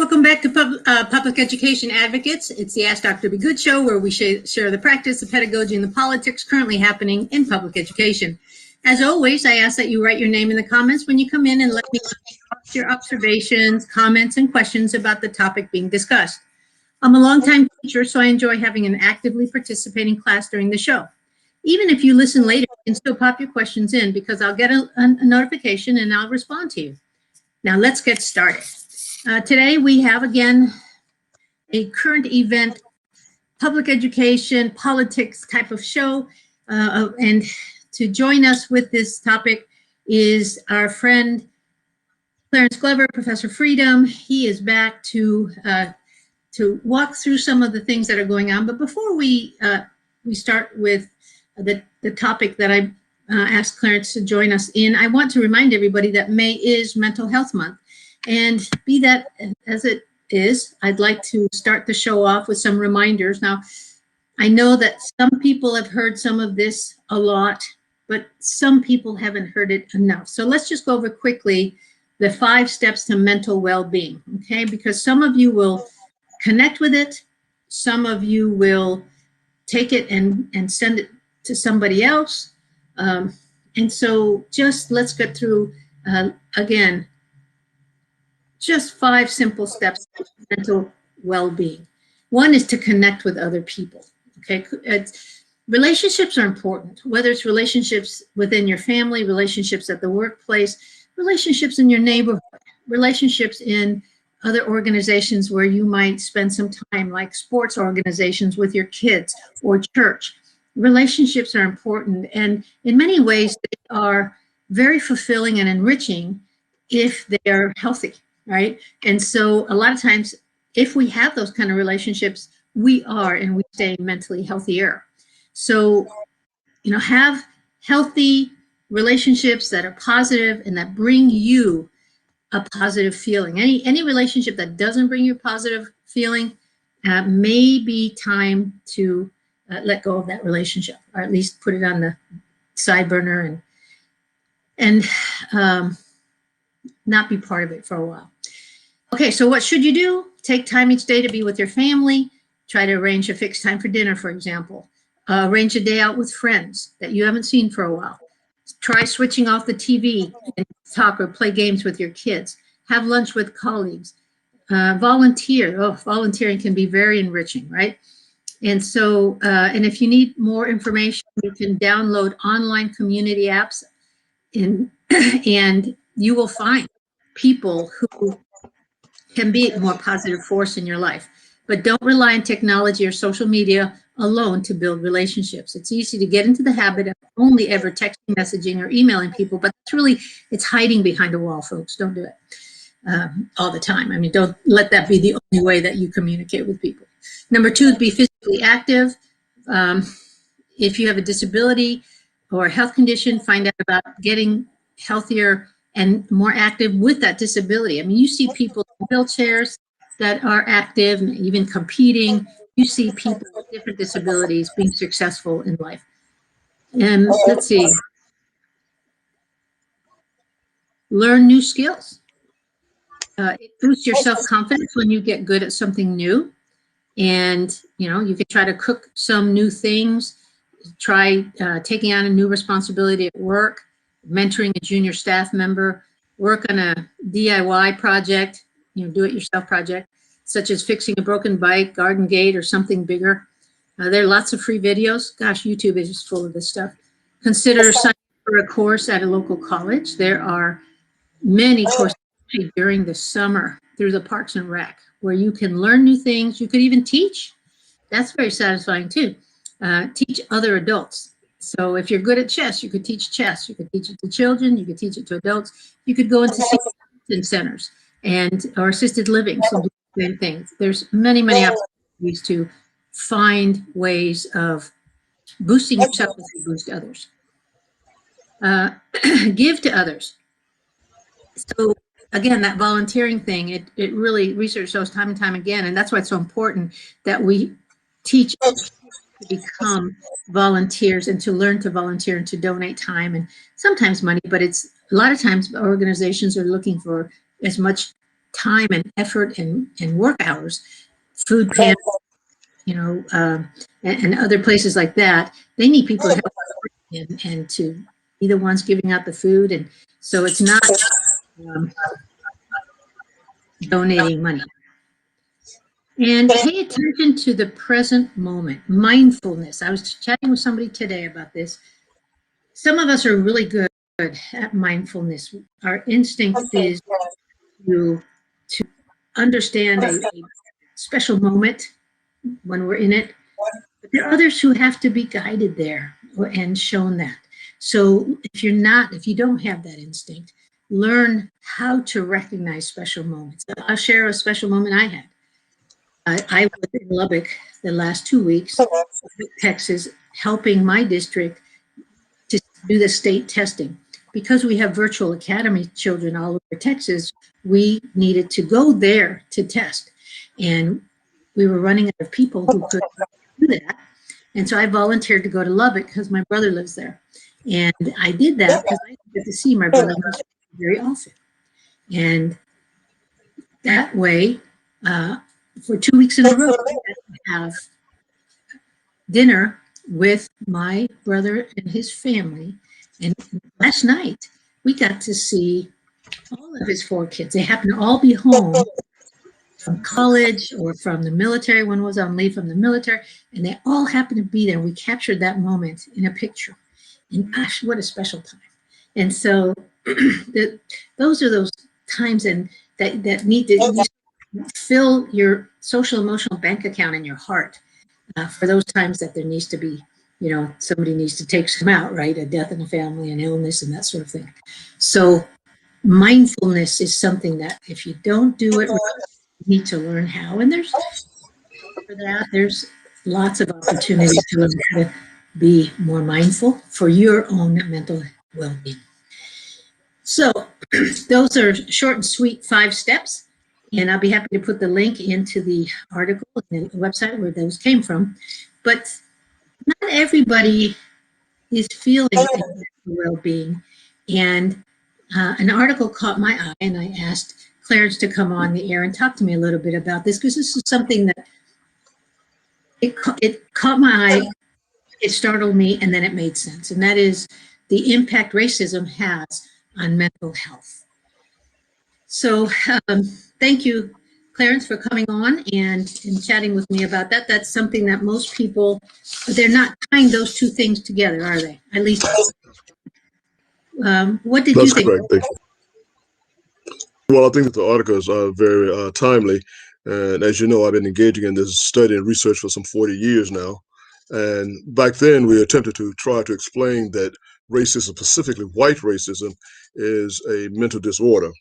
Welcome back to Public Education Advocates. It's the Ask Dr. Be Good show where we share the practice, the pedagogy, and the politics currently happening in public education. As always, I ask that you write your name in the comments when you come in and let me know your observations, comments, and questions about the topic being discussed. I'm a longtime teacher, so I enjoy having an actively participating class during the show. Even if you listen later, you can still pop your questions in because I'll get a notification and I'll respond to you. Now let's get started. Today we have again a current event, public education, politics type of show. And to join us with this topic is our friend Clarence Glover, Professor Freedom. He is back to walk through some of the things that are going on. But before we start with the topic that I asked Clarence to join us in, I want to remind everybody that May is Mental Health Month. And be that as it is, I'd like to start the show off with some reminders. Now, I know that some people have heard some of this a lot, but some people haven't heard it enough. So let's just go over quickly the 5 steps to mental well-being, okay? Because some of you will connect with it, some of you will take it and send it to somebody else. And so just let's get through, again, just 5 simple steps to mental well-being. One is to connect with other people, okay? Relationships are important, whether it's relationships within your family, relationships at the workplace, relationships in your neighborhood, relationships in other organizations where you might spend some time, like sports organizations with your kids or church. Relationships are important, and in many ways they are very fulfilling and enriching if they are healthy. Right? And so a lot of times, if we have those kind of relationships, we stay mentally healthier. So, have healthy relationships that are positive and that bring you a positive feeling. Any relationship that doesn't bring you a positive feeling, may be time to let go of that relationship, or at least put it on the side burner and not be part of it for a while. Okay, so what should you do? Take time each day to be with your family. Try to arrange a fixed time for dinner, for example. Arrange a day out with friends that you haven't seen for a while. Try switching off the TV and talk or play games with your kids. Have lunch with colleagues. Volunteer. Oh, volunteering can be very enriching, right? And so, and if you need more information, you can download online community apps and you will find people who can be a more positive force in your life. But don't rely on technology or social media alone to build relationships. It's easy to get into the habit of only ever texting, messaging, or emailing people, but it's hiding behind a wall, folks. Don't do it all the time. I mean, don't let that be the only way that you communicate with people. Number 2 is be physically active. If you have a disability or a health condition, find out about getting healthier and more active with that disability. I mean, you see people in wheelchairs that are active and even competing. You see people with different disabilities being successful in life. And let's see. Learn new skills. It boosts your self-confidence when you get good at something new. And, you can try to cook some new things, try taking on a new responsibility at work, mentoring a junior staff member, work on a DIY project, do-it-yourself project, such as fixing a broken bike, garden gate, or something bigger. There are lots of free videos. Gosh, YouTube is just full of this stuff. Consider signing up for a course at a local college. There are many courses during the summer through the Parks and Rec where you can learn new things. You could even teach. That's very satisfying too. Teach other adults. So if you're good at chess, you could teach chess. You could teach it to children. You could teach it to adults. You could go into centers or assisted living. So do the same things. There's many opportunities to find ways of boosting yourself as you boost others. Give to others. So again, that volunteering thing, it really, research shows time and time again, and that's why it's so important that we teach to become volunteers and to learn to volunteer and to donate time and sometimes money, but it's a lot of times organizations are looking for as much time and effort and work hours, food pantries, and other places like that. They need people to help and to be the ones giving out the food. And so it's not donating money. And pay attention to the present moment, mindfulness. I was chatting with somebody today about this. Some of us are really good at mindfulness. Our instinct is to understand a special moment when we're in it. But there are others who have to be guided there and shown that. So if you don't have that instinct, learn how to recognize special moments. I'll share a special moment I had. I was in Lubbock the last 2 weeks, Texas, helping my district to do the state testing. Because we have virtual academy children all over Texas, we needed to go there to test. And we were running out of people who could do that. And so I volunteered to go to Lubbock because my brother lives there. And I did that because I didn't get to see my brother very often. And that way, for 2 weeks in a row, I got to have dinner with my brother and his family. And last night, we got to see all of his 4 kids. They happened to all be home from college or from the military. One was on leave from the military, and they all happened to be there. We captured that moment in a picture. And gosh, what a special time. And so those are those times that need to fill your social emotional bank account in your heart for those times that there needs to be, somebody needs to take some out, right? A death in the family, an illness, and that sort of thing. So mindfulness is something that if you don't do it, you need to learn how. And there's lots of opportunities to learn how to be more mindful for your own mental well-being. So those are short and sweet 5 steps. And I'll be happy to put the link into the article and the website where those came from. But not everybody is feeling well-being. And an article caught my eye, and I asked Clarence to come on the air and talk to me a little bit about this, because this is something that it caught my eye, it startled me, and then it made sense. And that is the impact racism has on mental health. So thank you, Clarence, for coming on and chatting with me about that. That's something that most people, they're not tying those two things together, are they? At least, what did you think? That's correct. Thank you. Well, I think that the article is very timely. And as you know, I've been engaging in this study and research for some 40 years now. And back then, we attempted to try to explain that racism, specifically white racism, is a mental disorder.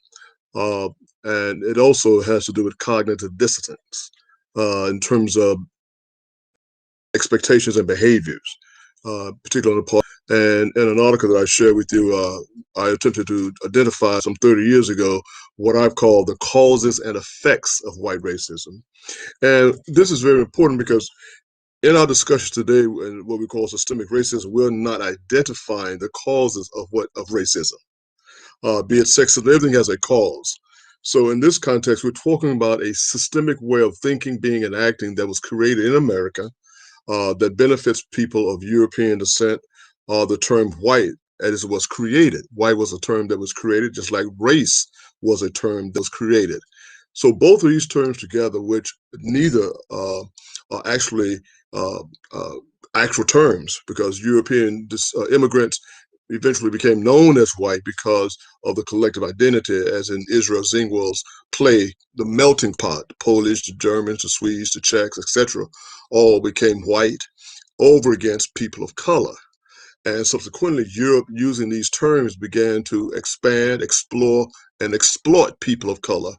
And it also has to do with cognitive dissonance in terms of expectations and behaviors, particularly on the part. And in an article that I shared with you, I attempted to identify some 30 years ago what I've called the causes and effects of white racism. And this is very important because in our discussion today, in what we call systemic racism, we're not identifying the causes of racism. Be it sexism, everything has a cause. So in this context, we're talking about a systemic way of thinking, being, and acting that was created in America that benefits people of European descent. The term white, as it was created, white was a term that was created, just like race was a term that was created. So both of these terms together, which neither are actually actual terms, because European immigrants eventually became known as white because of the collective identity, as in Israel Zingwell's play, The Melting Pot. The Polish, the Germans, the Swedes, the Czechs, etc., all became white over against people of color. And subsequently, Europe, using these terms, began to expand, explore, and exploit people of color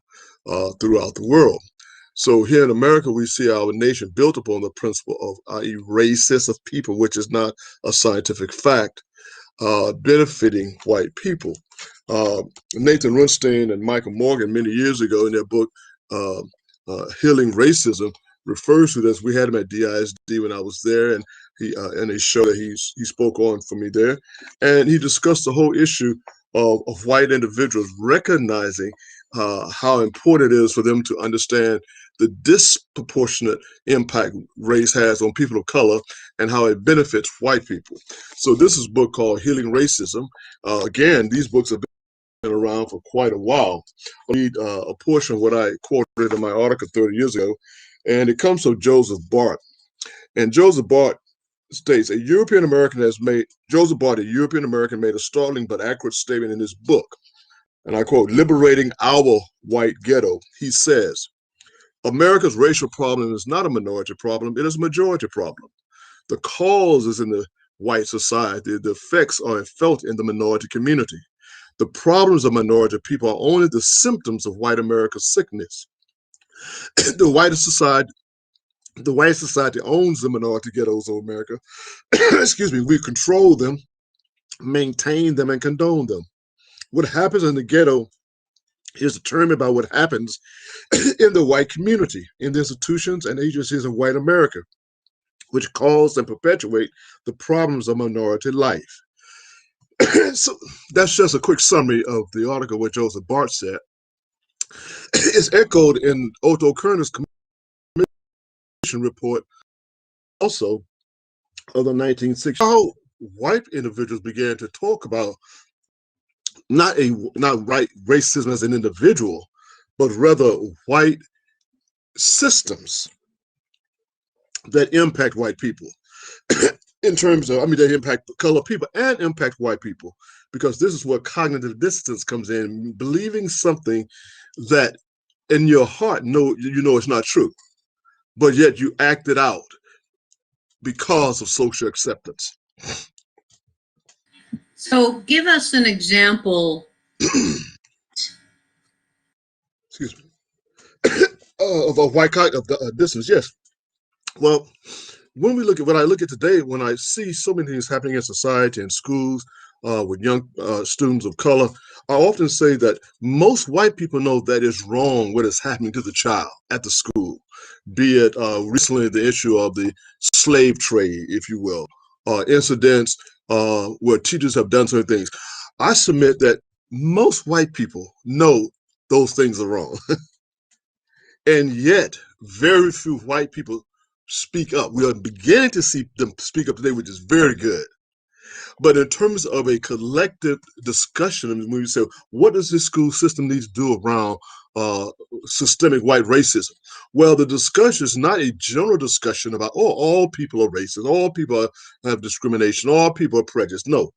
throughout the world. So here in America, we see our nation built upon the principle of, i.e., racist of people, which is not a scientific fact, benefiting white people. Nathan Runstein and Michael Morgan, many years ago, in their book, Healing Racism, refers to this. We had him at DISD when I was there, and he in a show that he spoke on for me there, and he discussed the whole issue of white individuals recognizing how important it is for them to understand the disproportionate impact race has on people of color and how it benefits white people. So this is a book called Healing Racism. Again, these books have been around for quite a while. I'll read a portion of what I quoted in my article 30 years ago, and it comes from Joseph Bart. And Joseph Bart states, Joseph Bart, a European American, made a startling but accurate statement in his book. And I quote, Liberating Our White Ghetto. He says, America's racial problem is not a minority problem, it is a majority problem. The cause is in the white society, the effects are felt in the minority community. The problems of minority people are only the symptoms of white America's sickness. The white society owns the minority ghettos of America. Excuse me, we control them, maintain them, and condone them. What happens in the ghetto is determined by what happens in the white community, in the institutions and agencies of white America, which cause and perpetuate the problems of minority life. So that's just a quick summary of the article what Joseph Bart said. It's echoed in Otto Kerner's commission report also of the 1960s. How white individuals began to talk about not white racism as an individual, but rather white systems that impact white people. In terms of, they impact colored people and impact white people, because this is where cognitive dissonance comes in, believing something that in your heart, you know it's not true, but yet you act it out because of social acceptance. So give us an example. Excuse me. Of a white cognitive dissonance, yes. Well, when I look at today, when I see so many things happening in society and schools with young students of color, I often say that most white people know that it's wrong what is happening to the child at the school, be it recently the issue of the slave trade, if you will, incidents where teachers have done certain things. I submit that most white people know those things are wrong. And yet, very few white people speak up. We are beginning to see them speak up today, which is very good. But in terms of a collective discussion, when we say, what does this school system need to do around systemic white racism? Well, the discussion is not a general discussion about, all people are racist, all people have discrimination, all people are prejudiced. No,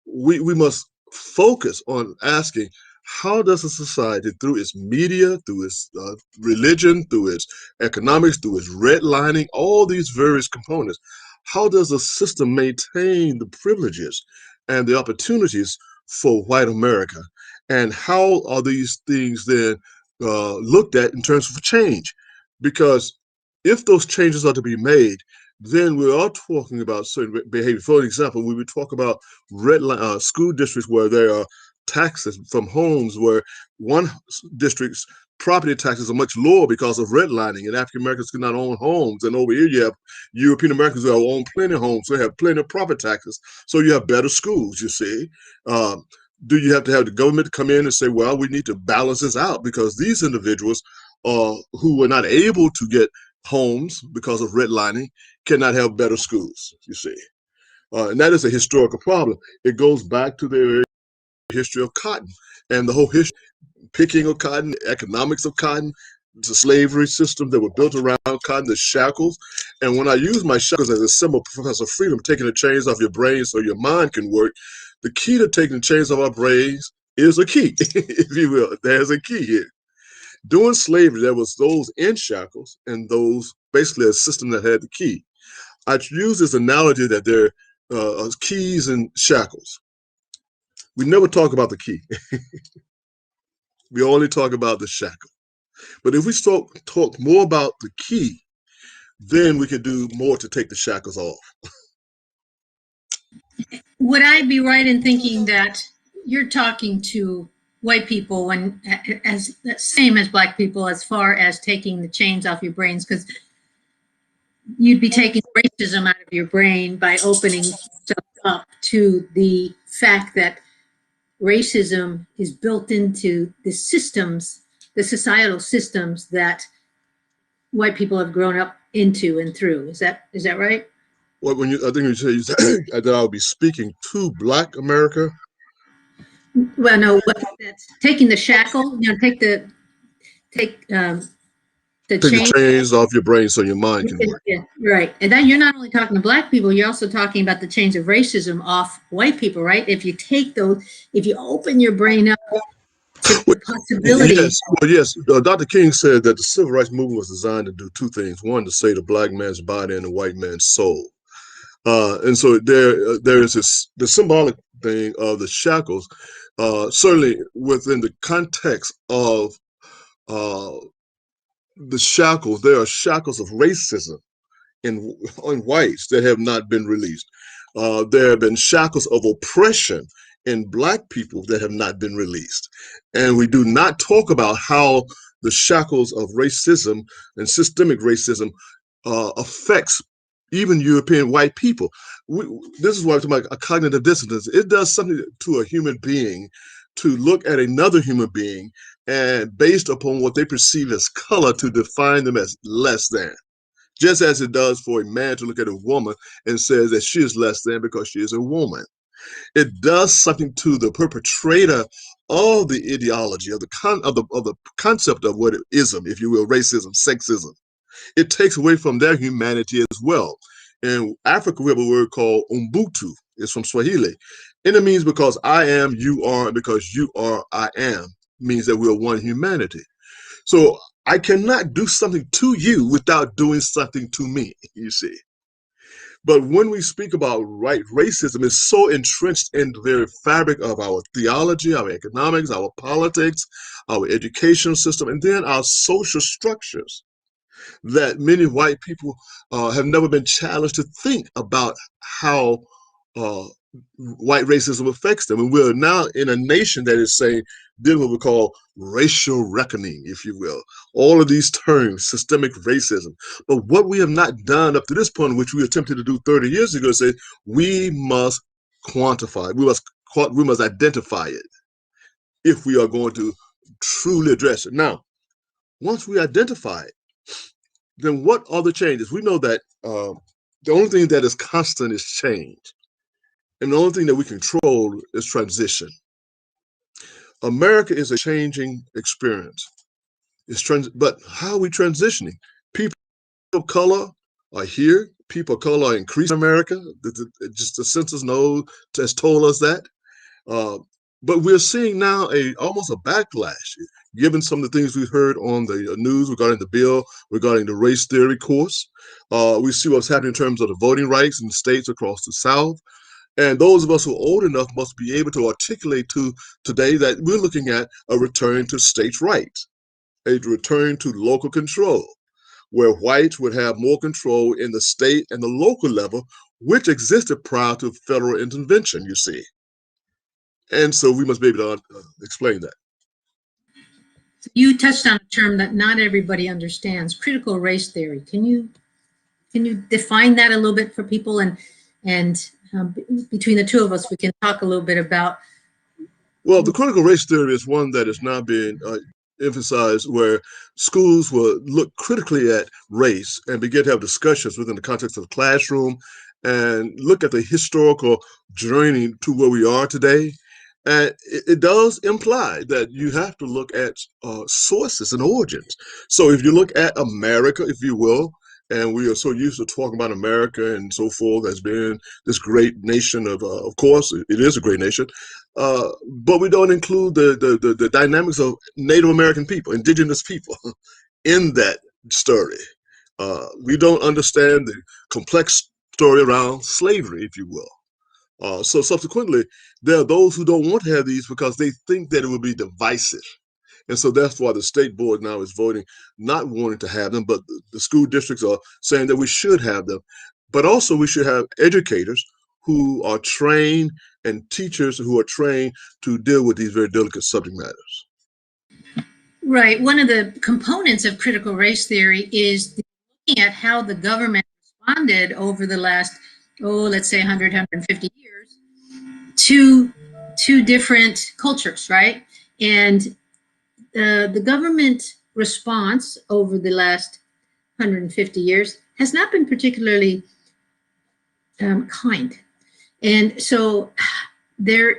we must focus on asking, how does a society, through its media, through its religion, through its economics, through its redlining, all these various components, how does a system maintain the privileges and the opportunities for white America? And how are these things then looked at in terms of change? Because if those changes are to be made, then we are talking about certain behavior. For example, we would talk about school districts where there are taxes from homes, where one district's property taxes are much lower because of redlining, and African Americans cannot own homes. And over here, you have European Americans who own plenty of homes, so they have plenty of property taxes. So you have better schools, you see. Do you have to have the government come in and say, well, we need to balance this out because these individuals who were not able to get homes because of redlining cannot have better schools, you see. And that is a historical problem. It goes back to the history of cotton and the whole history, picking of cotton, economics of cotton, the slavery system that were built around cotton, the shackles. And when I use my shackles as a symbol of Professor Freedom, taking the chains off your brain so your mind can work, the key to taking the chains off our brains is a key, if you will. There's a key here. During slavery, there was those in shackles and those basically a system that had the key. I use this analogy that there are keys and shackles. We never talk about the key. We only talk about the shackle. But if we talk more about the key, then we can do more to take the shackles off. Would I be right in thinking that you're talking to white people when as same as black people as far as taking the chains off your brains, because you'd be taking racism out of your brain by opening stuff up to the fact that racism is built into the systems, the societal systems that white people have grown up into and through. Is that right? Well, I think you say that I'll be speaking to Black America. Well, no, that's taking the shackle, take the Take the chain. chains off your brain so your mind can work. Yeah, right. And then you're not only talking to Black people, you're also talking about the chains of racism off white people, right? If you take those, if you open your brain up to the possibilities. Yes. Dr. King said that the civil rights movement was designed to do two things. One, to save the Black man's body and the white man's soul. And so there is the symbolic thing of the shackles, certainly within the context of the shackles. There are shackles of racism on whites that have not been released. There have been shackles of oppression in Black people that have not been released. And we do not talk about how the shackles of racism and systemic racism affects even European white people. This is why I'm talking about a cognitive dissonance. It does something to a human being to look at another human being and based upon what they perceive as color to define them as less than. Just as it does for a man to look at a woman and says that she is less than because she is a woman. It does something to the perpetrator of the ideology, of the concept of what it ism, if you will, racism, sexism. It takes away from their humanity as well. In Africa, we have a word called Ubuntu. It's from Swahili. And it means because I am, you are, and because you are, I am, means that we're one humanity. So I cannot do something to you without doing something to me, you see. But when we speak about racism, it's so entrenched in the very fabric of our theology, our economics, our politics, our education system, and then our social structures that many white people have never been challenged to think about how white racism affects them. And we're now in a nation that is saying, dealing with what we call racial reckoning, if you will. All of these terms, systemic racism. But what we have not done up to this point, which we attempted to do 30 years ago, is say we must quantify, we must identify it if we are going to truly address it. Now, once we identify it, then what are the changes? We know that the only thing that is constant is change. And the only thing that we control is transition. America is a changing experience. But how are we transitioning? People of color are here. People of color are increasing in America. Just the census has told us that. But we're seeing now almost a backlash, given some of the things we heard on the news regarding the bill, regarding the race theory course. We see what's happening in terms of the voting rights in the states across the South. And those of us who are old enough must be able to articulate to today that we're looking at a return to states' rights, a return to local control, where whites would have more control in the state and the local level, which existed prior to federal intervention, you see. And so we must be able to explain that. You touched on a term that not everybody understands, critical race theory. Can you define that a little bit for people? And between the two of us, we can talk a little bit about. Well, the critical race theory is one that is now being emphasized, where schools will look critically at race and begin to have discussions within the context of the classroom and look at the historical journey to where we are today. And it does imply that you have to look at sources and origins. So if you look at America, if you will, and we are so used to talking about America and so forth as being this great nation of course, it is a great nation, but we don't include the dynamics of Native American people, indigenous people in that story. We don't understand the complex story around slavery, if you will. So subsequently, there are those who don't want to have these because they think that it will be divisive. And so that's why the state board now is voting, not wanting to have them, but the school districts are saying that we should have them. But also we should have educators who are trained and teachers who are trained to deal with these very delicate subject matters. Right. One of the components of critical race theory is looking at how the government responded over the last, let's say 100, 150 years to two different cultures, right? And the government response over the last 150 years has not been particularly kind. And so there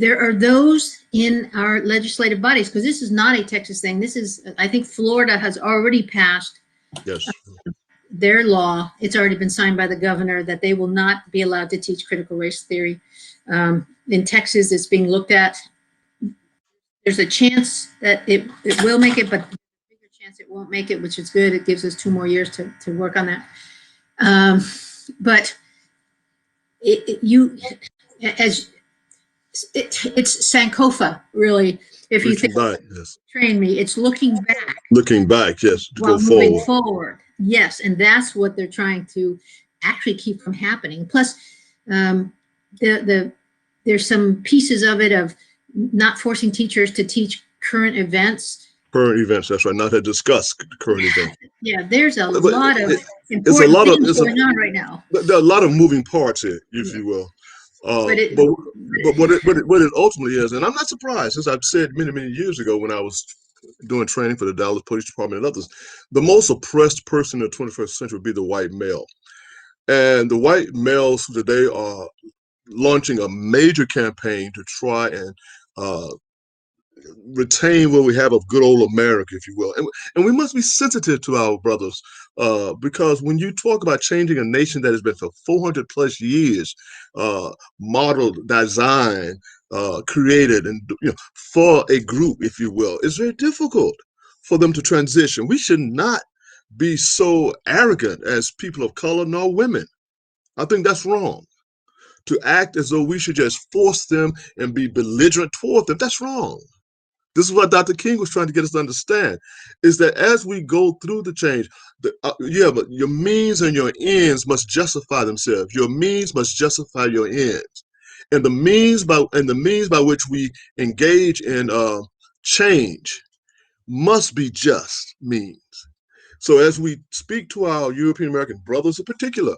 are those in our legislative bodies, because this is not a Texas thing. This is, I think Florida has already passed their law. It's already been signed by the governor that they will not be allowed to teach critical race theory. In Texas, it's being looked at. There's a chance that it will make it, but a bigger chance it won't make it, which is good. It gives us 2 more years to work on that. But it's Sankofa, really. If you think back, yes. Train me, it's looking back. Looking back, yes, to while go moving forward. Yes, and that's what they're trying to actually keep from happening. Plus, there's some pieces of it of not forcing teachers to teach current events. Current events, that's right. Not to discuss current events. Yeah, there's a lot of important things going on right now. There are a lot of moving parts here, if you will. But what it ultimately is, and I'm not surprised, as I've said many, many years ago when I was doing training for the Dallas Police Department and others, the most oppressed person in the 21st century would be the white male. And the white males today are launching a major campaign to try and retain what we have of good old America, if you will. And we must be sensitive to our brothers, because when you talk about changing a nation that has been for 400 plus years modeled, designed, created, and for a group, if you will, it's very difficult for them to transition. We should not be so arrogant as people of color nor women. I think that's wrong. To act as though we should just force them and be belligerent toward them, that's wrong. This is what Dr. King was trying to get us to understand, is that as we go through the change, but your means and your ends must justify themselves. Your means must justify your ends. And the means by which we engage in change must be just means. So as we speak to our European American brothers in particular,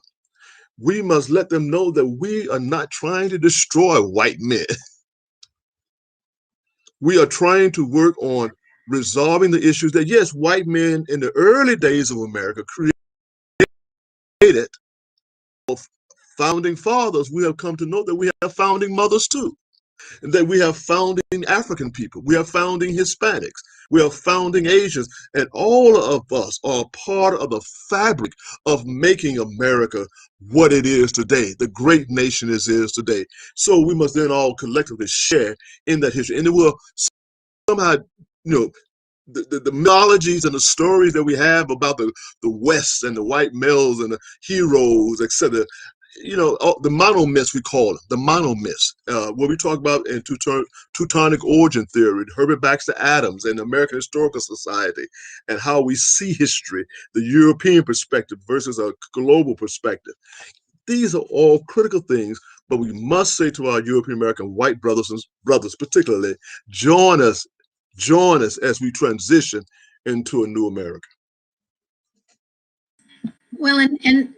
we must let them know that we are not trying to destroy white men. We are trying to work on resolving the issues that, yes, white men in the early days of America created. Founding fathers, we have come to know that we have founding mothers too, and that we have founding African people, we have founding Hispanics, we are founding Asians, and all of us are part of the fabric of making America what it is today, the great nation it is today. So we must then all collectively share in that history, and it will somehow, the mythologies and the stories that we have about the West and the white males and the heroes, etc. The monomyths, we call them, the monomyths, where we talk about in Teutonic origin theory, Herbert Baxter Adams and the American Historical Society, and how we see history, the European perspective versus a global perspective. These are all critical things, but we must say to our European American white brothers particularly, join us as we transition into a new America. Well, and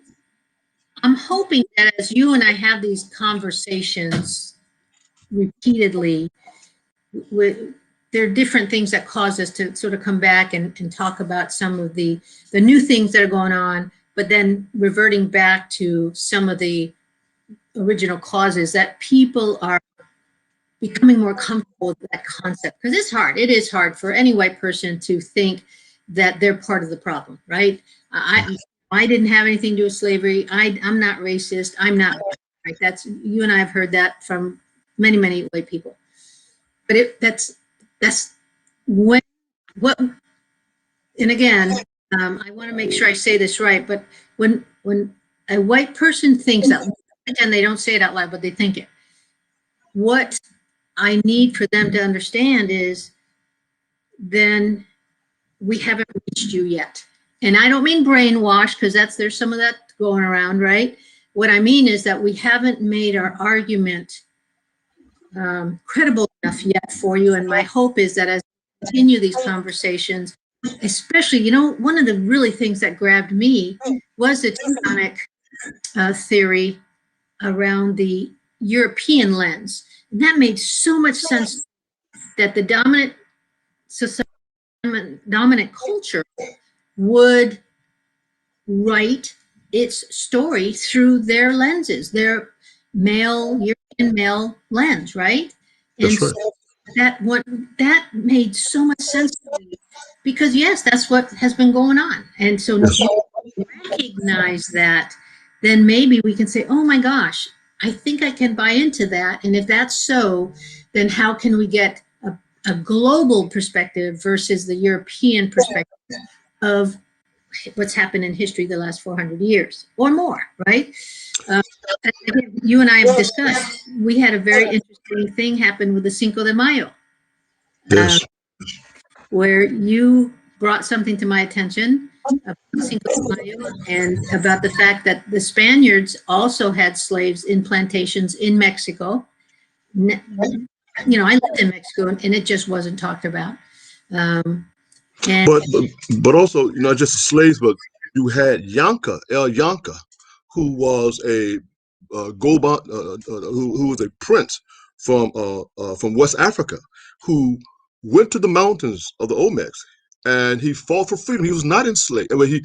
I'm hoping that as you and I have these conversations repeatedly, there are different things that cause us to sort of come back and talk about some of the new things that are going on, but then reverting back to some of the original causes, that people are becoming more comfortable with that concept. Because it's hard. It is hard for any white person to think that they're part of the problem, right? I didn't have anything to do with slavery. I'm not racist. I'm not, right? That's, you and I have heard that from many, many white people. But that's when, and again, I want to make sure I say this right, but when a white person thinks that, and they don't say it out loud, but they think it, what I need for them to understand is, then we haven't reached you yet. And I don't mean brainwash, because there's some of that going around, right? What I mean is that we haven't made our argument credible enough yet for you. And my hope is that as we continue these conversations, especially, one of the really things that grabbed me was the Teutonic theory around the European lens. And that made so much sense that the dominant society, dominant culture would write its story through their lenses, their European male lens, right? And That's right. so that made so much sense to me, because yes, that's what has been going on. And so Yes. recognize that, then maybe we can say, oh my gosh, I think I can buy into that. And if that's so, then how can we get a global perspective versus the European perspective of what's happened in history the last 400 years or more, right? You and I have discussed, we had a very interesting thing happen with the Cinco de Mayo, Yes. where you brought something to my attention about Cinco de Mayo and about the fact that the Spaniards also had slaves in plantations in Mexico. You know, I lived in Mexico and it just wasn't talked about. And But also, not just the slaves, but you had El Yanka, who was a who was a prince from West Africa, who went to the mountains of the Olmecs, and he fought for freedom. He was not enslaved. When he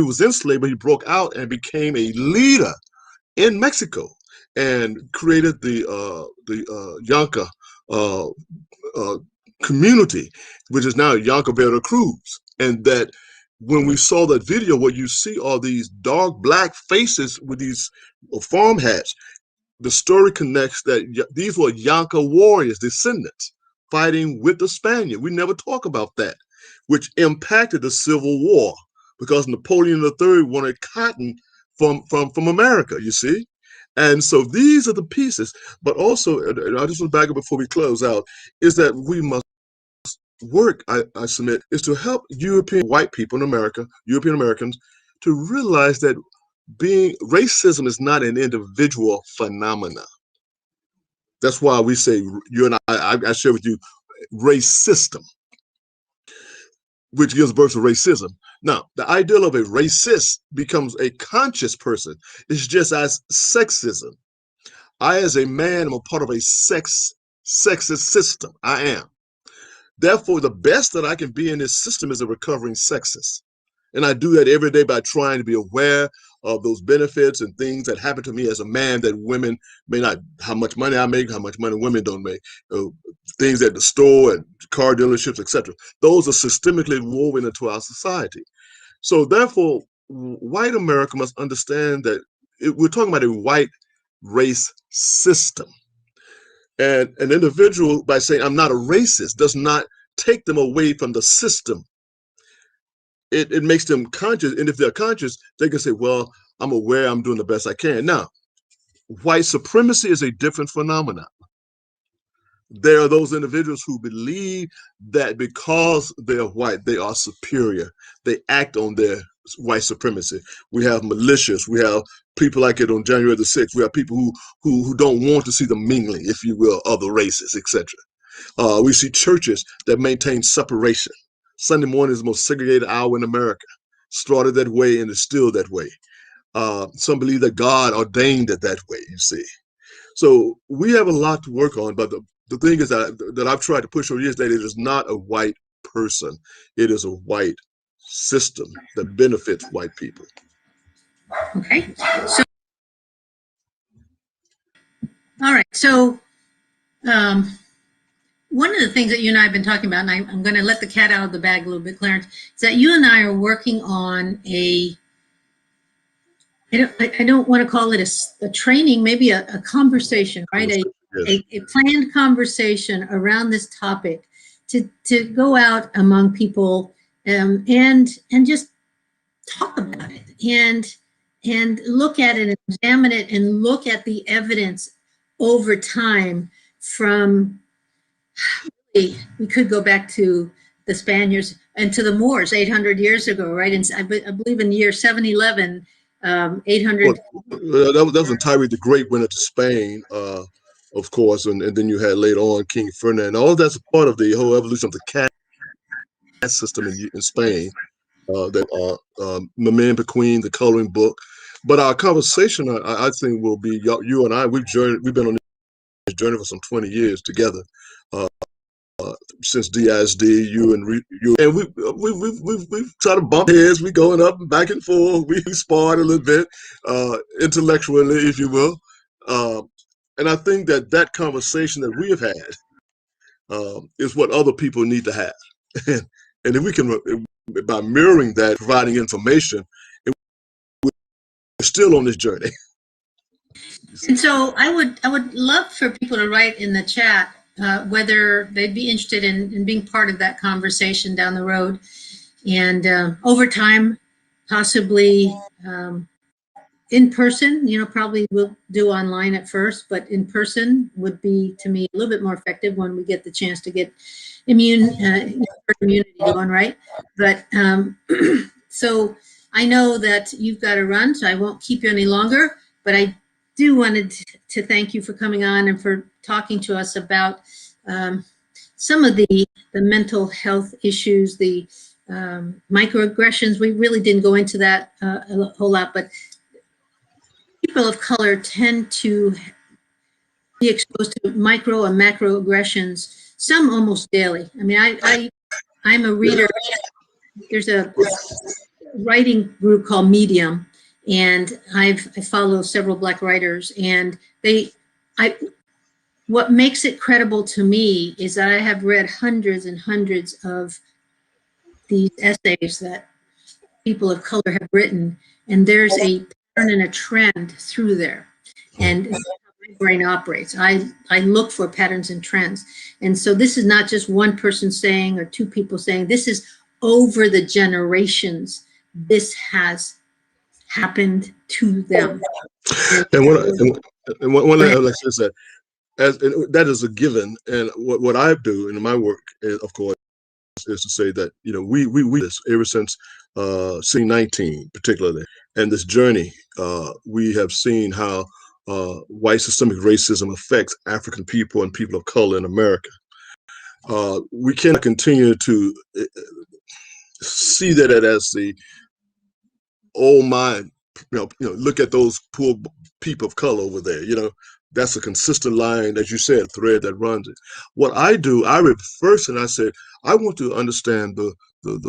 was enslaved, but he broke out and became a leader in Mexico and created the Yanka uh, uh, community, which is now Yanka Veracruz. And that when we saw that video, what you see are these dark black faces with these farm hats. The story connects that these were Yanka warriors, descendants, fighting with the Spaniard. We never talk about that, which impacted the Civil War because Napoleon III wanted cotton from America, you see? And so these are the pieces. But also, and I just want to back up before we close out, is that we must work, I submit, is to help European white people in America, European Americans, to realize that racism is not an individual phenomena. That's why we say, you and I share with you, race system, which gives birth to racism. Now, the ideal of a racist becomes a conscious person. It's just as sexism. I, as a man, am a part of a sexist system. I am. Therefore, the best that I can be in this system is a recovering sexist. And I do that every day by trying to be aware of those benefits and things that happen to me as a man that women may not, how much money I make, how much money women don't make, things at the store and car dealerships, etc. Those are systemically woven into our society. So therefore, white America must understand that we're talking about a white race system. And an individual, by saying, I'm not a racist, does not take them away from the system. It makes them conscious. And if they're conscious, they can say, well, I'm aware, I'm doing the best I can. Now, white supremacy is a different phenomenon. There are those individuals who believe that because they're white, they are superior. They act on their white supremacy. We have militias. We have people like it on January the 6th. We have people who don't want to see the mingling, if you will, of the races, etc. We see churches that maintain separation. Sunday morning is the most segregated hour in America. Started that way and is still that way. Some believe that God ordained it that way, you see. So we have a lot to work on, but the thing is that I've tried to push over years that it is not a white person. It is a white system that benefits white people. okay. So, all right. So, one of the things that you and I have been talking about, and I'm going to let the cat out of the bag a little bit, Clarence, is that you and I are working on I don't want to call it a training, maybe a conversation, right? Yes. A planned conversation around this topic to go out among people and just talk about it and look at it and examine it and look at the evidence over time from, we could go back to the Spaniards and to the Moors 800 years ago, right? And I believe in the year 711, 800. Well, that was when Tyree the Great went into Spain, of course, and then you had later on King Ferdinand. All that's a part of the whole evolution of the caste system in Spain. Maman Bequeen, the coloring book. But our conversation, I think, will be you and I. We've been on this journey for some 20 years together. Since DISD, you and we try to bump heads. We going up and back and forth. We sparred a little bit, intellectually, if you will. And I think that conversation that we have had is what other people need to have. And if we can, by mirroring that, providing information, we're still on this journey. And so I would love for people to write in the chat whether they'd be interested in being part of that conversation down the road. And over time, possibly in person, probably we'll do online at first, but in person would be, to me, a little bit more effective when we get the chance to get immunity going, right? But so I know that you've got to run, so I won't keep you any longer, but I do wanted to thank you for coming on and for talking to us about some of the mental health issues, the microaggressions. We really didn't go into that a whole lot, but people of color tend to be exposed to micro and macroaggressions, some almost daily. I mean, I'm a reader. There's a writing group called Medium, and I follow several Black writers, and what makes it credible to me is that I have read hundreds and hundreds of these essays that people of color have written, and there's a pattern and a trend through there. And that's how my brain operates. I look for patterns and trends. And so this is not just one person saying or two people saying, this is over the generations. This has happened to them. And one like I said, that is a given. And what I do in my work, of course, is to say that we this ever since s2e18 particularly, and this journey we have seen how white systemic racism affects African people and people of color in America. We cannot continue to see that as the old mind. Look at those poor people of color over there. That's a consistent line, as you said, thread that runs it. What I do, I read first and I said, I want to understand the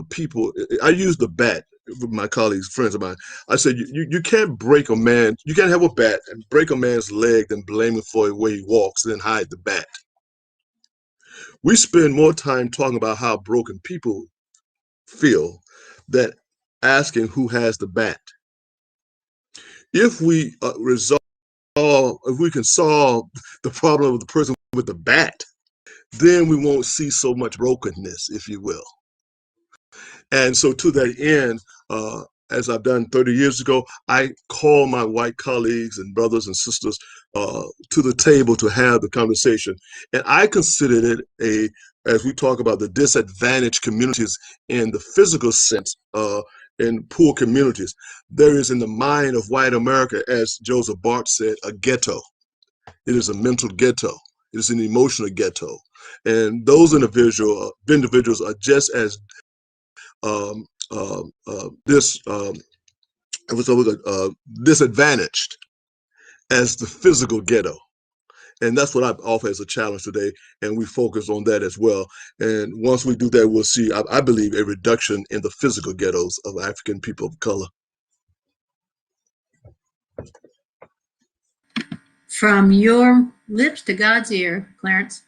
people. I use the bat with my colleagues, friends of mine. I said, you can't break a man, you can't have a bat and break a man's leg and blame him for the way he walks and then hide the bat. We spend more time talking about how broken people feel than asking who has the bat. If we if we can solve the problem of the person with the bat, then we won't see so much brokenness, if you will. And so to that end, as I've done 30 years ago, I call my white colleagues and brothers and sisters to the table to have the conversation. And I consider it as we talk about the disadvantaged communities in the physical sense, in poor communities, there is in the mind of white America, as Joseph Barth said, a ghetto. It is a mental ghetto. It is an emotional ghetto. And those individuals are just as disadvantaged as the physical ghetto. And that's what I offer as a challenge today, and we focus on that as well. And once we do that, we'll see, I believe, a reduction in the physical ghettos of African people of color. From your lips to God's ear, Clarence.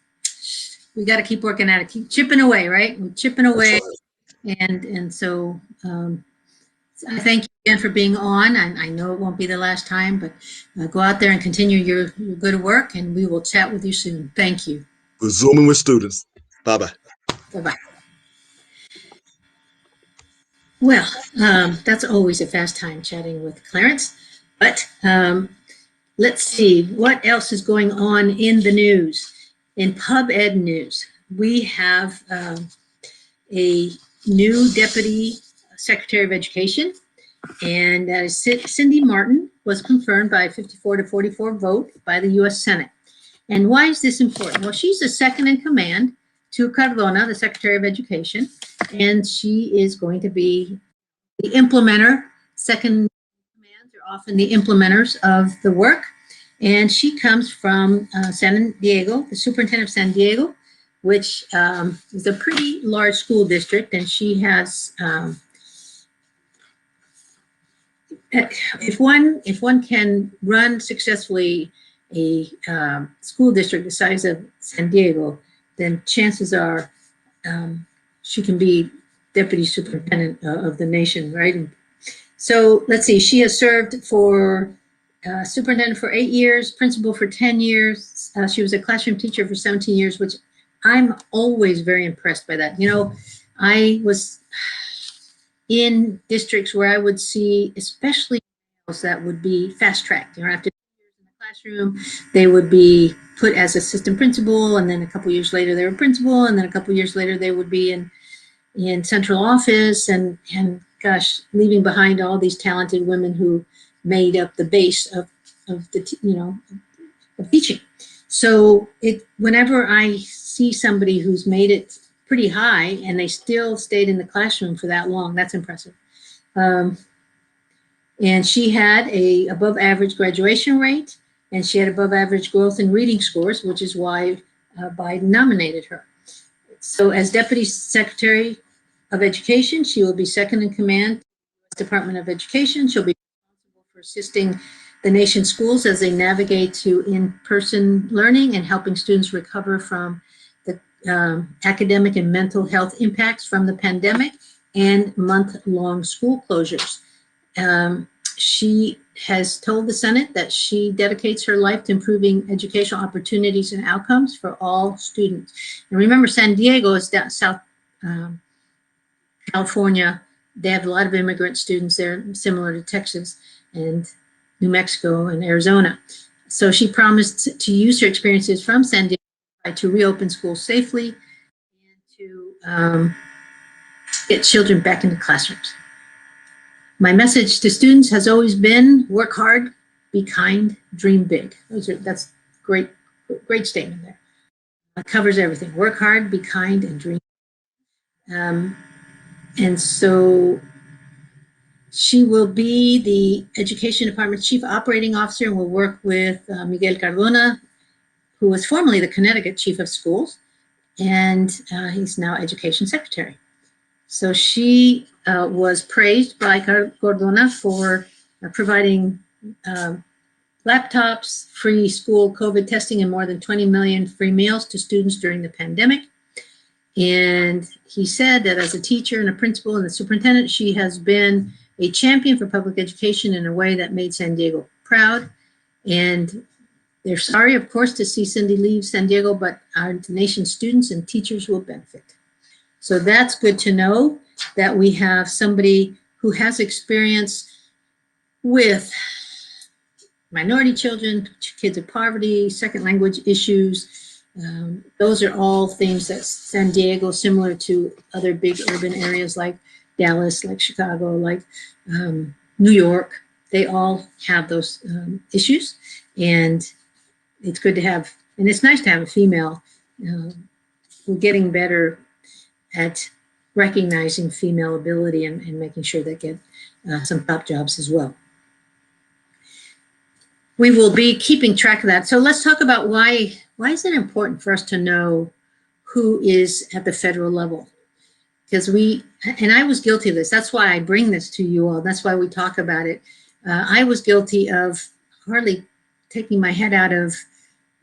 We got to keep working at it, keep chipping away, right? We're chipping away, and so I thank you again for being on. I know it won't be the last time, but go out there and continue your good work, and we will chat with you soon. Thank you. We're Zooming with students. Bye-bye. Bye-bye. Well, that's always a fast time chatting with Clarence, but let's see what else is going on in the news. In Pub Ed news, we have a new Deputy Secretary of Education, and Cindy Martin was confirmed by a 54 to 44 vote by the U.S. Senate. And why is this important? Well, she's the second in command to Cardona, the Secretary of Education, and she is going to be the implementer. Second in commands are often the implementers of the work. And she comes from San Diego, the superintendent of San Diego, which is a pretty large school district. And she has, if one can run successfully a school district the size of San Diego, then chances are she can be deputy superintendent of the nation, right? And so let's see, she has served for superintendent for 8 years, principal for 10 years. She was a classroom teacher for 17 years, which I'm always very impressed by that. You know, I was in districts where I would see, especially that would be fast tracked. You know, after 2 years in the classroom, they would be put as assistant principal, and then a couple years later they were principal, and then a couple years later they would be in central office, and gosh, leaving behind all these talented women who made up the base of the, you know, of teaching. So whenever I see somebody who's made it pretty high and they still stayed in the classroom for that long, that's impressive. And she had a above average graduation rate, and she had above average growth in reading scores, which is why Biden nominated her. So as Deputy Secretary of Education, she will be second in command to the Department of Education. She'll be responsible for assisting the nation's schools as they navigate to in-person learning and helping students recover from the academic and mental health impacts from the pandemic and month-long school closures. She has told the Senate that she dedicates her life to improving educational opportunities and outcomes for all students. And remember, San Diego is down South California. They have a lot of immigrant students there, similar to Texas and New Mexico and Arizona. So she promised to use her experiences from San Diego to reopen schools safely and to get children back into classrooms. My message to students has always been: work hard, be kind, dream big. That's great statement there. It covers everything. Work hard, be kind, and dream. And so she will be the Education Department's Chief Operating Officer and will work with Miguel Cardona, who was formerly the Connecticut Chief of Schools, and he's now Education Secretary. So she was praised by Cardona for providing laptops, free school COVID testing, and more than 20 million free meals to students during the pandemic. And he said that as a teacher and a principal and a superintendent, she has been a champion for public education in a way that made San Diego proud. And they're sorry, of course, to see Cindy leave San Diego, but our nation's students and teachers will benefit. So that's good to know, that we have somebody who has experience with minority children, kids of poverty, second language issues. Those are all things that San Diego, similar to other big urban areas like Dallas, like Chicago, like New York, they all have those issues. And it's good to have, and it's nice to have a female. We're getting better at recognizing female ability and making sure they get some top jobs as well. We will be keeping track of that. So let's talk about why is it important for us to know who is at the federal level? Because and I was guilty of this. That's why I bring this to you all. That's why we talk about it. I was guilty of hardly taking my head out of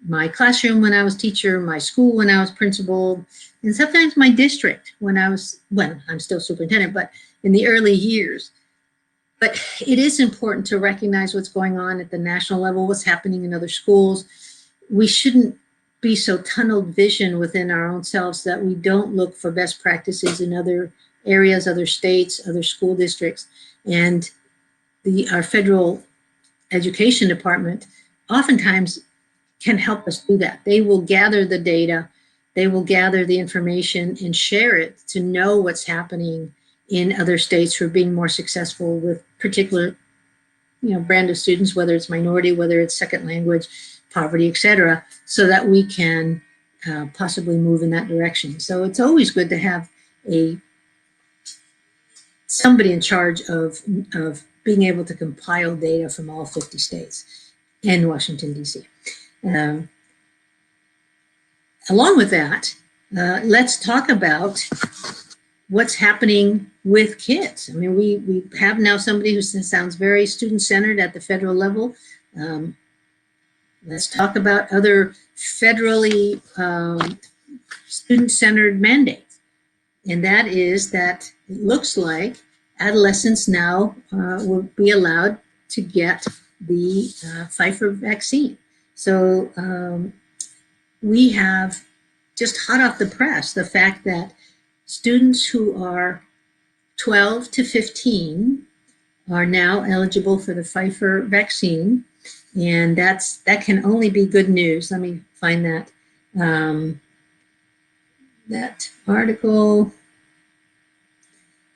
my classroom when I was teacher, my school when I was principal, and sometimes my district when I'm still superintendent, but in the early years. But it is important to recognize what's going on at the national level, what's happening in other schools. We shouldn't be so tunnel vision within our own selves that we don't look for best practices in other areas, other states, other school districts. And our federal education department oftentimes can help us do that. They will gather the data, they will gather the information and share it to know what's happening in other states who are being more successful with particular, brand of students, whether it's minority, whether it's second language, poverty, etc., so that we can possibly move in that direction. So it's always good to have somebody in charge of being able to compile data from all 50 states. and Washington, D.C. Along with that, let's talk about what's happening with kids. I mean, we have now somebody who sounds very student-centered at the federal level. Let's talk about other federally student-centered mandates. And that is that it looks like adolescents now will be allowed to get the Pfizer vaccine. So we have just hot off the press the fact that students who are 12 to 15 are now eligible for the Pfizer vaccine, and that can only be good news. Let me find that that article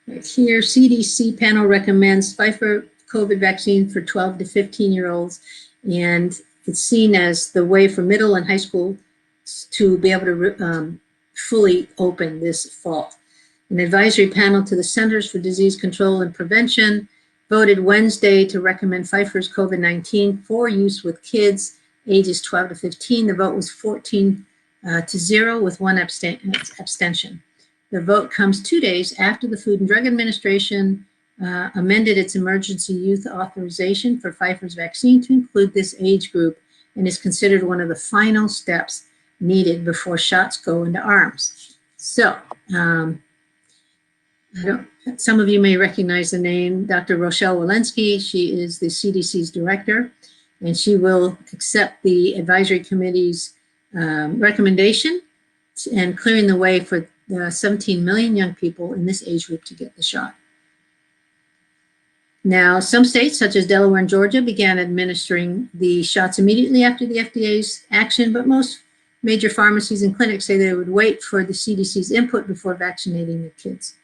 right here. CDC panel recommends Pfizer COVID vaccine for 12 to 15-year-olds, and it's seen as the way for middle and high school to be able to fully open this fall. An advisory panel to the Centers for Disease Control and Prevention voted Wednesday to recommend Pfizer's COVID-19 for use with kids ages 12 to 15. The vote was 14 to 0 with one abstention. The vote comes 2 days after the Food and Drug Administration amended its emergency use authorization for Pfizer's vaccine to include this age group, and is considered one of the final steps needed before shots go into arms. So, some of you may recognize the name Dr. Rochelle Walensky. She is the CDC's director, and she will accept the advisory committee's recommendation and clearing the way for the 17 million young people in this age group to get the shot. Now, some states, such as Delaware and Georgia, began administering the shots immediately after the FDA's action, but most major pharmacies and clinics say they would wait for the CDC's input before vaccinating the kids.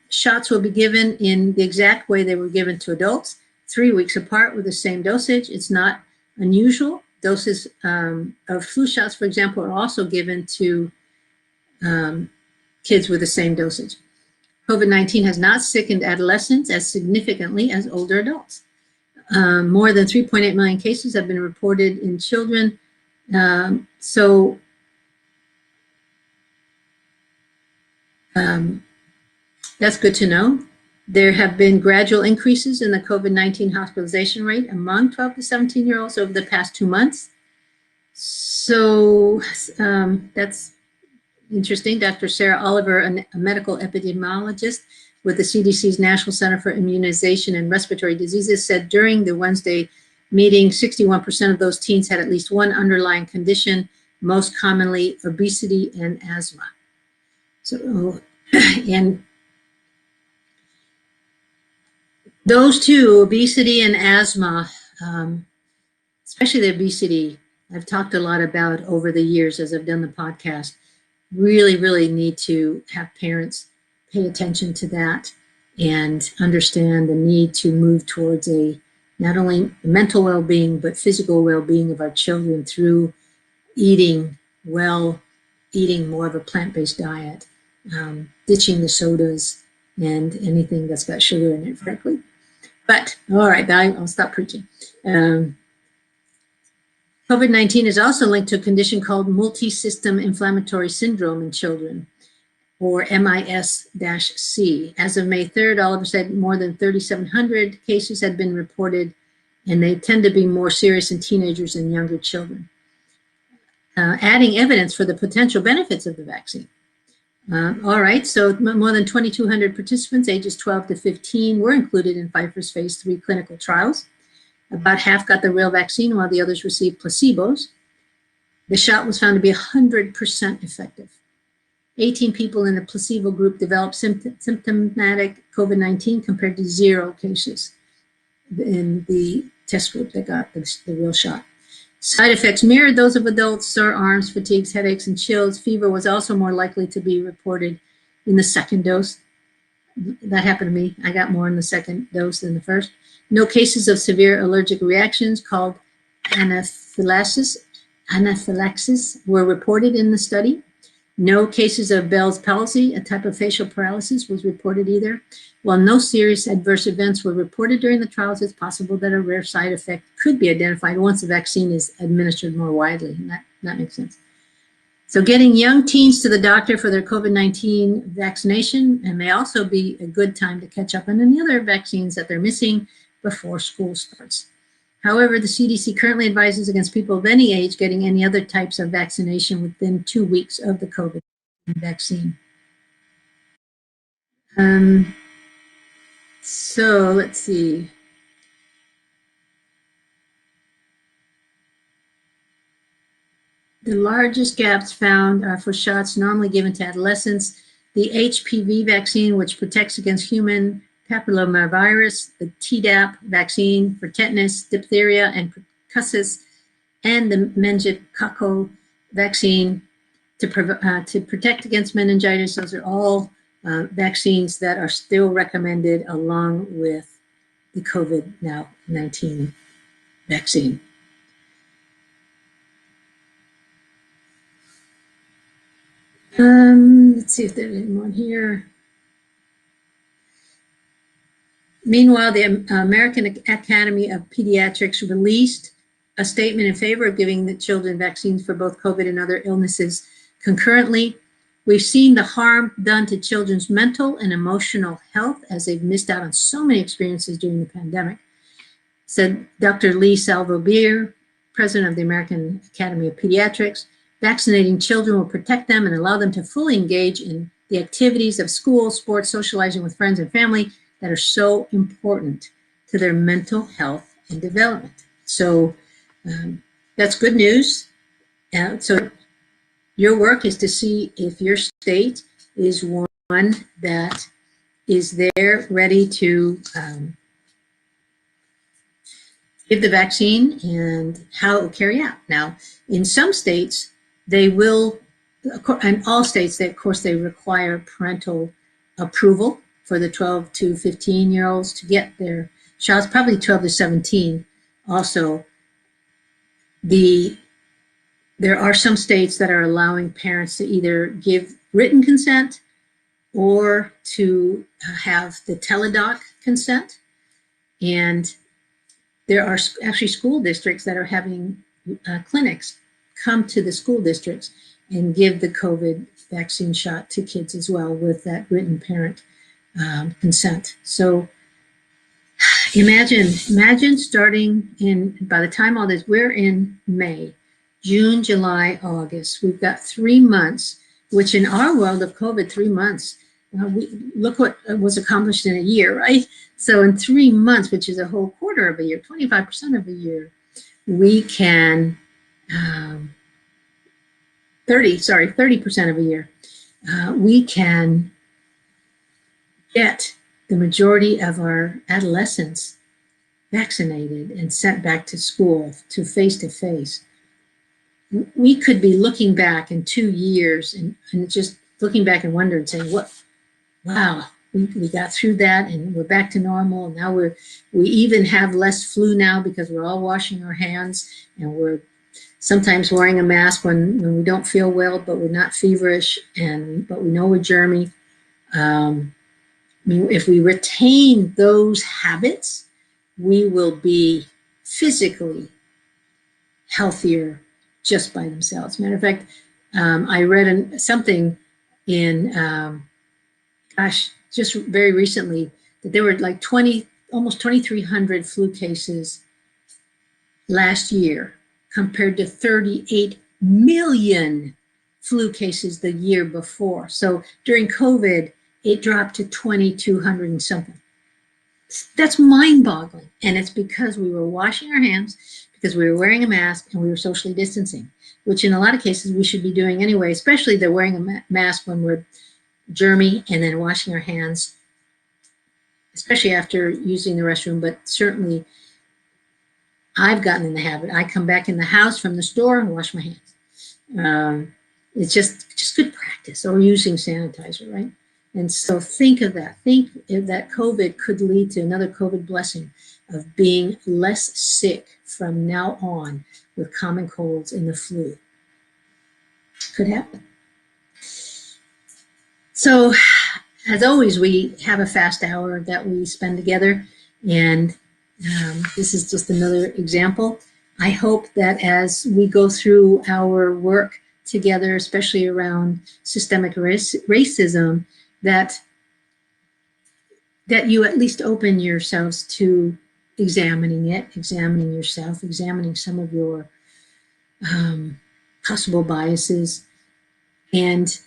Shots will be given in the exact way they were given to adults, 3 weeks apart with the same dosage. It's not unusual. Doses of flu shots, for example, are also given to kids with the same dosage. COVID-19 has not sickened adolescents as significantly as older adults. More than 3.8 million cases have been reported in children. That's good to know. There have been gradual increases in the COVID-19 hospitalization rate among 12 to 17-year-olds over the past 2 months. So that's interesting. Dr. Sarah Oliver, a medical epidemiologist with the CDC's National Center for Immunization and Respiratory Diseases, said during the Wednesday meeting, 61% of those teens had at least one underlying condition, most commonly obesity and asthma. So, and those two, obesity and asthma, especially the obesity, I've talked a lot about over the years as I've done the podcast. Really need to have parents pay attention to that and understand the need to move towards a not only mental well-being but physical well-being of our children through eating well, eating more of a plant-based diet, ditching the sodas and anything that's got sugar in it, frankly. But all right, I'll stop preaching. COVID-19 is also linked to a condition called multi-system inflammatory syndrome in children, or MIS-C. As of May 3rd, Oliver said more than 3,700 cases had been reported, and they tend to be more serious in teenagers and younger children. Adding evidence for the potential benefits of the vaccine. All right, so more than 2,200 participants ages 12 to 15 were included in Pfizer's phase 3 clinical trials. About half got the real vaccine while the others received placebos. The shot was found to be 100% effective. 18 people in the placebo group developed symptomatic COVID-19 compared to 0 cases in the test group that got the real shot. Side effects mirrored those of adults: sore arms, fatigues, headaches, and chills. Fever was also more likely to be reported in the second dose. That happened to me. I got more in the second dose than the first. No cases of severe allergic reactions called anaphylaxis were reported in the study. No cases of Bell's palsy, a type of facial paralysis, was reported either. While no serious adverse events were reported during the trials, it's possible that a rare side effect could be identified once the vaccine is administered more widely, and that makes sense. So getting young teens to the doctor for their COVID-19 vaccination may also be a good time to catch up on any other vaccines that they're missing before school starts. However, the CDC currently advises against people of any age getting any other types of vaccination within 2 weeks of the COVID vaccine. So let's see. The largest gaps found are for shots normally given to adolescents. The HPV vaccine, which protects against human papillomavirus, the Tdap vaccine for tetanus, diphtheria, and pertussis, and the meningococcal vaccine to protect against meningitis. Those are all vaccines that are still recommended along with the COVID-19 vaccine. Let's see if there's any more here. Meanwhile, the American Academy of Pediatrics released a statement in favor of giving the children vaccines for both COVID and other illnesses concurrently. We've seen the harm done to children's mental and emotional health as they've missed out on so many experiences during the pandemic, said Dr. Lee Salvo-Beer, president of the American Academy of Pediatrics. Vaccinating children will protect them and allow them to fully engage in the activities of school, sports, socializing with friends and family that are so important to their mental health and development. So that's good news. So your work is to see if your state is one that is there ready to give the vaccine and how it will carry out. Now, in some states, they will, and all states, of course, they require parental approval for the 12 to 15-year-olds to get their shots, probably 12 to 17 also. There are some states that are allowing parents to either give written consent or to have the teledoc consent. And there are actually school districts that are having clinics come to the school districts and give the COVID vaccine shot to kids as well with that written parent consent. So imagine starting by the time all this, we're in May, June, July, August. We've got 3 months, which in our world of COVID, 3 months, look what was accomplished in a year, right? So in 3 months, which is a whole quarter of a year, 25% of a year, we can, 30% of a year, we can get the majority of our adolescents vaccinated and sent back to school to face-to-face. We could be looking back in 2 years and just looking back and wondering and saying, wow, we got through that and we're back to normal. Now we even have less flu now because we're all washing our hands and we're sometimes wearing a mask when we don't feel well, but we're not feverish, but we know we're germy. If we retain those habits, we will be physically healthier just by themselves. Matter of fact, I read something in, just very recently, that there were like almost 2,300 flu cases last year compared to 38 million flu cases the year before. So during COVID, it dropped to 2,200 and something. That's mind-boggling. And it's because we were washing our hands, because we were wearing a mask, and we were socially distancing, which in a lot of cases we should be doing anyway, especially the wearing a mask when we're germy, and then washing our hands, especially after using the restroom. But certainly I've gotten in the habit. I come back in the house from the store and wash my hands. It's just good practice, or using sanitizer, right? And so think of that. Think that COVID could lead to another COVID blessing of being less sick from now on with common colds and the flu. Could happen. So, as always, we have a fast hour that we spend together, and this is just another example. I hope that as we go through our work together, especially around systemic racism, that you at least open yourselves to examining it, examining yourself, examining some of your possible biases, and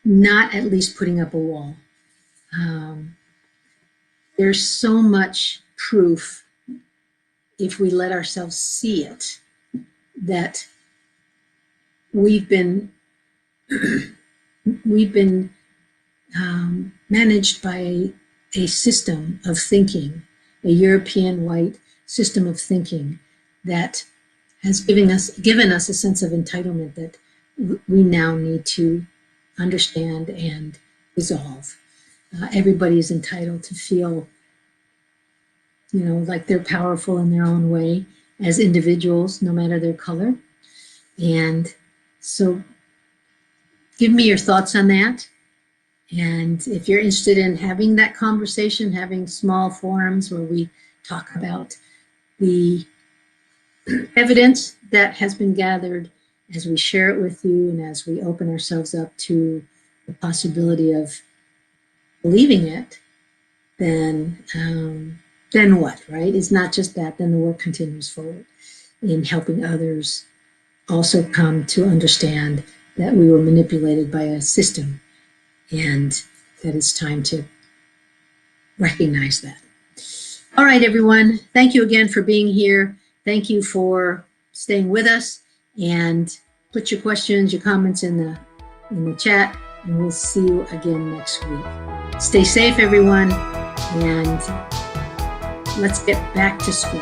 not at least putting up a wall. There's so much proof, if we let ourselves see it, that we've been managed by a system of thinking, a European white system of thinking that has given us a sense of entitlement that we now need to understand and resolve. Everybody is entitled to feel, like they're powerful in their own way as individuals, no matter their color. And so give me your thoughts on that. And if you're interested in having that conversation, having small forums where we talk about the evidence that has been gathered, as we share it with you and as we open ourselves up to the possibility of believing it, then what, right? It's not just that, then the work continues forward in helping others also come to understand that we were manipulated by a system and that it's time to recognize that. All right, everyone. Thank you again for being here. Thank you for staying with us, and put your questions, your comments in the chat, and we'll see you again next week. Stay safe, everyone, and let's get back to school.